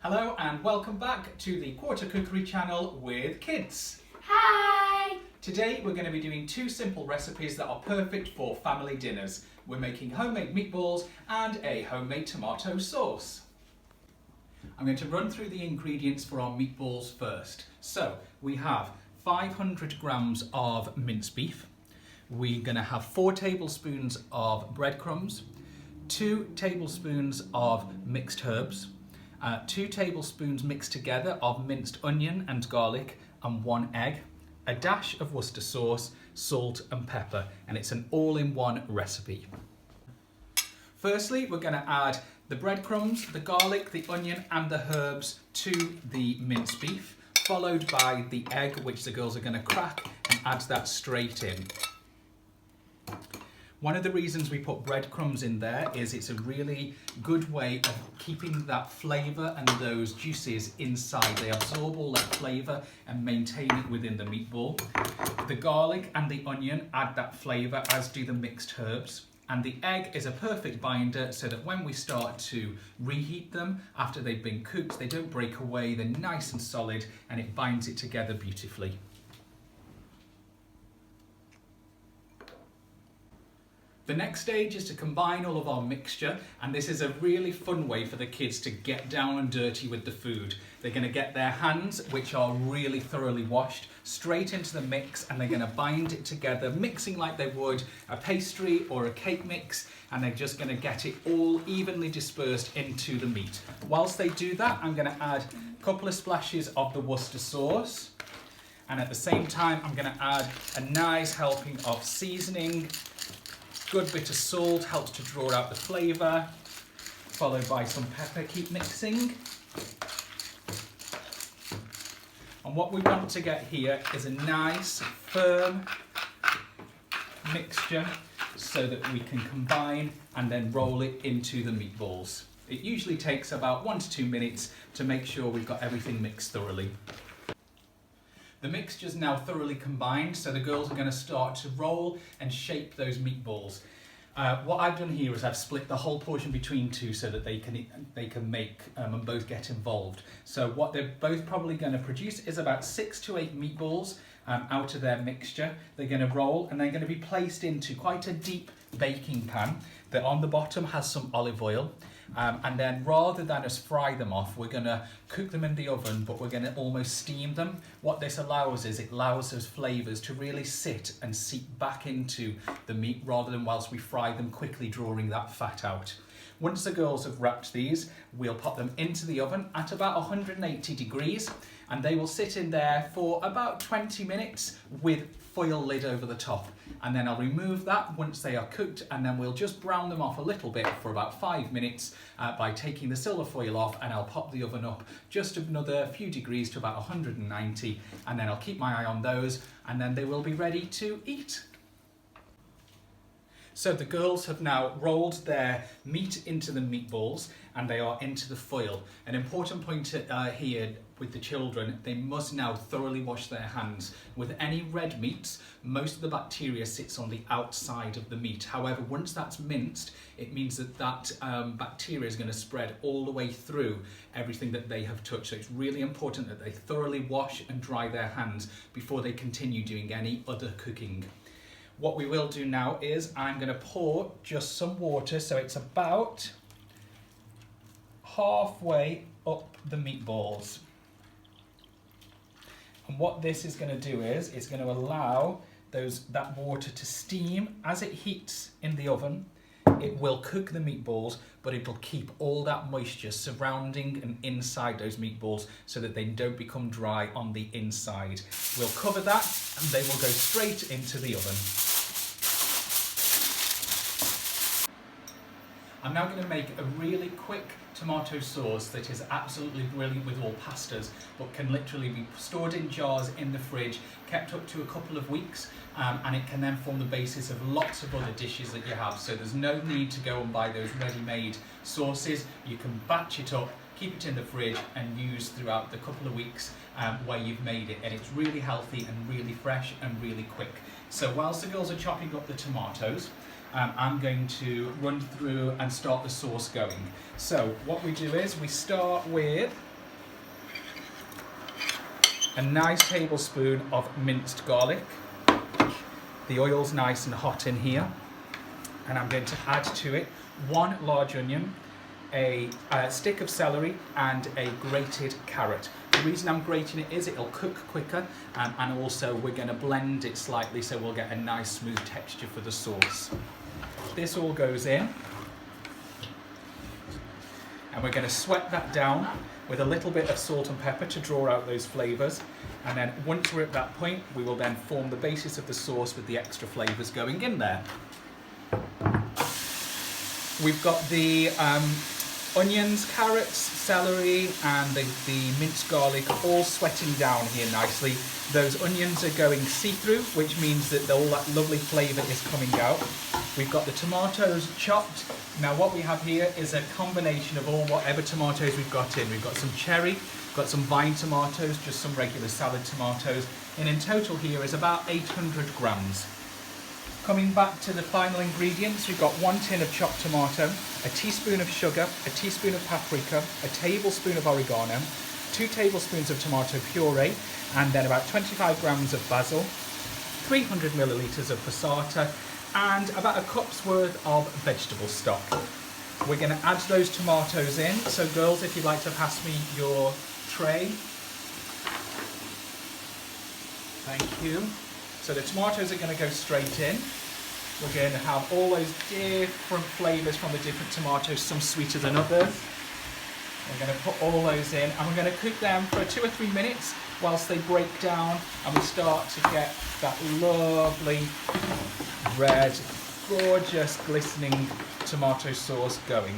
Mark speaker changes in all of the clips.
Speaker 1: Hello and welcome back to the Quarter Cookery channel with kids.
Speaker 2: Hi!
Speaker 1: Today we're going to be doing two simple recipes that are perfect for family dinners. We're making homemade meatballs and a homemade tomato sauce. I'm going to run through the ingredients for our meatballs first. So we have 500 grams of minced beef. We're going to have 4 tablespoons of breadcrumbs, 2 tablespoons of mixed herbs, 2 tablespoons mixed together of minced onion and garlic, and 1 egg, a dash of Worcester sauce, salt and pepper, and it's an all-in-one recipe. Firstly, we're going to add the breadcrumbs, the garlic, the onion and the herbs to the minced beef, followed by the egg, which the girls are going to crack and add that straight in. One of the reasons we put breadcrumbs in there is it's a really good way of keeping that flavour and those juices inside. They absorb all that flavour and maintain it within the meatball. The garlic and the onion add that flavour, as do the mixed herbs. And the egg is a perfect binder so that when we start to reheat them after they've been cooked, they don't break away, they're nice and solid, and it binds it together beautifully. The next stage is to combine all of our mixture, and this is a really fun way for the kids to get down and dirty with the food. They're going to get their hands, which are really thoroughly washed, straight into the mix, and they're going to bind it together, mixing like they would a pastry or a cake mix, and they're just going to get it all evenly dispersed into the meat. Whilst they do that, I'm going to add a couple of splashes of the Worcester sauce, and at the same time I'm going to add a nice helping of seasoning. Good bit of salt helps to draw out the flavour, followed by some pepper. Keep mixing. And what we want to get here is a nice, firm mixture so that we can combine and then roll it into the meatballs. It usually takes about 1 to 2 minutes to make sure we've got everything mixed thoroughly. The mixture's now thoroughly combined, so the girls are going to start to roll and shape those meatballs. What I've done here is I've split the whole portion between two so that they can make and both get involved. So what they're both probably going to produce is about 6 to 8 meatballs out of their mixture. They're going to roll and they're going to be placed into quite a deep baking pan that on the bottom has some olive oil. And then rather than us fry them off, we're going to cook them in the oven, but we're going to almost steam them. What this allows is it allows those flavours to really sit and seep back into the meat rather than whilst we fry them quickly, drawing that fat out. Once the girls have wrapped these, we'll pop them into the oven at about 180 degrees, and they will sit in there for about 20 minutes with foil lid over the top. And then I'll remove that once they are cooked, and then we'll just brown them off a little bit for about 5 minutes by taking the silver foil off, and I'll pop the oven up just another few degrees to about 190, and then I'll keep my eye on those, and then they will be ready to eat. So the girls have now rolled their meat into the meatballs and they are into the foil. An important point here with the children, they must now thoroughly wash their hands. With any red meats, most of the bacteria sits on the outside of the meat. However, once that's minced, it means that bacteria is going to spread all the way through everything that they have touched. So it's really important that they thoroughly wash and dry their hands before they continue doing any other cooking. What we will do now is I'm going to pour just some water, so it's about halfway up the meatballs. And what this is going to do is it's going to allow that water to steam as it heats in the oven. It will cook the meatballs, but it'll keep all that moisture surrounding and inside those meatballs so that they don't become dry on the inside. We'll cover that and they will go straight into the oven. I'm now going to make a really quick tomato sauce that is absolutely brilliant with all pastas, but can literally be stored in jars in the fridge, kept up to a couple of weeks, and it can then form the basis of lots of other dishes that you have. So there's no need to go and buy those ready-made sauces. You can batch it up, keep it in the fridge and use throughout the couple of weeks where you've made it, and it's really healthy and really fresh and really quick. So whilst the girls are chopping up the tomatoes, I'm going to run through and start the sauce going. So what we do is we start with a nice tablespoon of minced garlic. The oil's nice and hot in here. And I'm going to add to it 1 large onion, a stick of celery, and a grated carrot. The reason I'm grating it is it'll cook quicker, and also we're going to blend it slightly so we'll get a nice smooth texture for the sauce. This all goes in, and we're going to sweat that down with a little bit of salt and pepper to draw out those flavours. And then once we're at that point, we will then form the basis of the sauce with the extra flavours going in there. We've got the onions, carrots, celery, and the minced garlic all sweating down here nicely. Those onions are going see-through, which means that all that lovely flavour is coming out. We've got the tomatoes chopped. Now what we have here is a combination of whatever tomatoes we've got in. We've got some cherry, got some vine tomatoes, just some regular salad tomatoes, and in total here is about 800 grams. Coming back to the final ingredients, we've got 1 tin of chopped tomato, a teaspoon of sugar, a teaspoon of paprika, a tablespoon of oregano, 2 tablespoons of tomato puree, and then about 25 grams of basil, 300 millilitres of passata, and about a cup's worth of vegetable stock. We're going to add those tomatoes in. So girls, if you'd like to pass me your tray. Thank you. So the tomatoes are going to go straight in. We're going to have all those different flavours from the different tomatoes, some sweeter than others. We're going to put all those in, and we're going to cook them for 2 or 3 minutes whilst they break down and we start to get that lovely red, gorgeous, glistening tomato sauce going.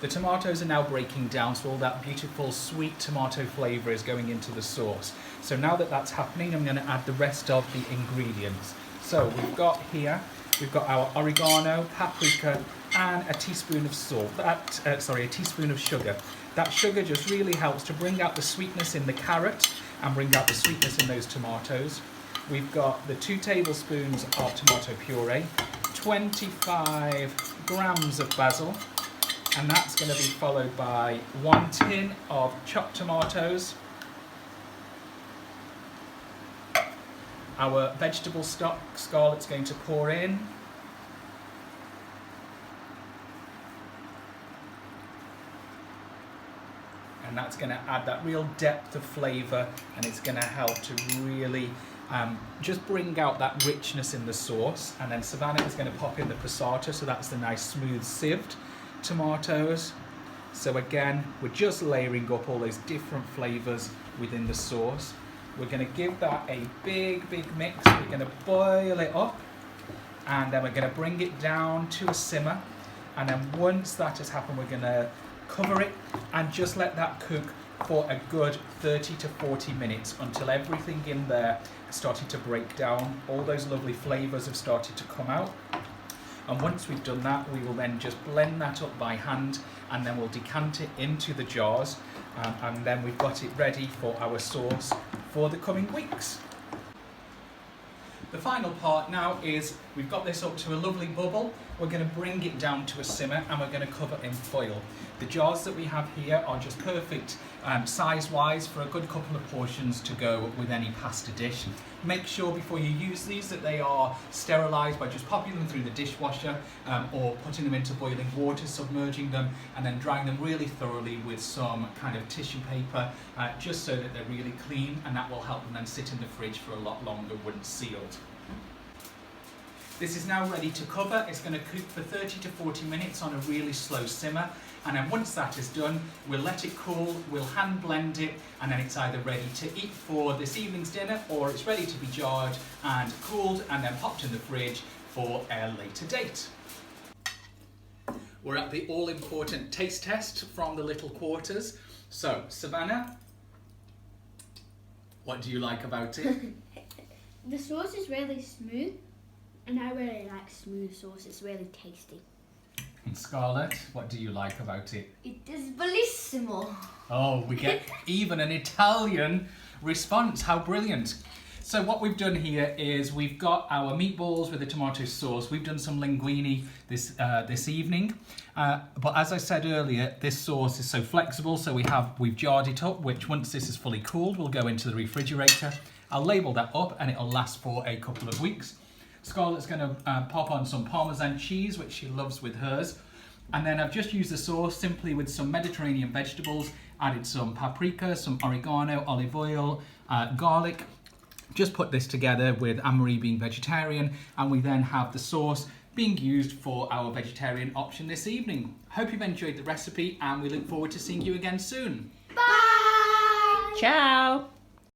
Speaker 1: The tomatoes are now breaking down, so all that beautiful sweet tomato flavour is going into the sauce. So now that that's happening, I'm going to add the rest of the ingredients. So we've got our oregano, paprika, and a teaspoon of salt. A teaspoon of sugar. That sugar just really helps to bring out the sweetness in the carrot and bring out the sweetness in those tomatoes. We've got the 2 tablespoons of tomato puree, 25 grams of basil, and that's going to be followed by 1 tin of chopped tomatoes, our vegetable stock Scarlett's going to pour in, and that's going to add that real depth of flavour, and it's going to help to really just bring out that richness in the sauce. And then Savannah is going to pop in the passata, so that's the nice smooth sieved tomatoes. So again, we're just layering up all those different flavours within the sauce. We're going to give that a big mix. We're going to boil it up, and then we're going to bring it down to a simmer, and then once that has happened, we're going to cover it and just let that cook for a good 30 to 40 minutes until everything in there has started to break down. All those lovely flavours have started to come out. And once we've done that, we will then just blend that up by hand, and then we'll decant it into the jars, and then we've got it ready for our sauce for the coming weeks. The final part now is we've got this up to a lovely bubble. We're going to bring it down to a simmer, and we're going to cover in foil. The jars that we have here are just perfect size-wise for a good couple of portions to go with any pasta dish. Make sure before you use these that they are sterilised by just popping them through the dishwasher or putting them into boiling water, submerging them, and then drying them really thoroughly with some kind of tissue paper, just so that they're really clean, and that will help them then sit in the fridge for a lot longer once sealed. This is now ready to cover. It's going to cook for 30 to 40 minutes on a really slow simmer, and then once that is done, we'll let it cool, we'll hand blend it, and then it's either ready to eat for this evening's dinner, or it's ready to be jarred and cooled and then popped in the fridge for a later date. We're at the all-important taste test from the little quarters. So, Savannah, what do you like about it?
Speaker 2: The sauce is really smooth, and I really like smooth sauce. It's really tasty.
Speaker 1: And Scarlett, what do you like about it?
Speaker 2: It is bellissimo.
Speaker 1: Oh, we get even an Italian response. How brilliant. So what we've done here is we've got our meatballs with the tomato sauce. We've done some linguine this evening. But as I said earlier, this sauce is so flexible, so we've jarred it up, which once this is fully cooled, will go into the refrigerator. I'll label that up and it'll last for a couple of weeks. Scarlett's going to pop on some Parmesan cheese, which she loves with hers. And then I've just used the sauce simply with some Mediterranean vegetables, added some paprika, some oregano, olive oil, garlic. Just put this together with Anne-Marie being vegetarian, and we then have the sauce being used for our vegetarian option this evening. Hope you've enjoyed the recipe and we look forward to seeing you again soon.
Speaker 2: Bye!
Speaker 3: Ciao!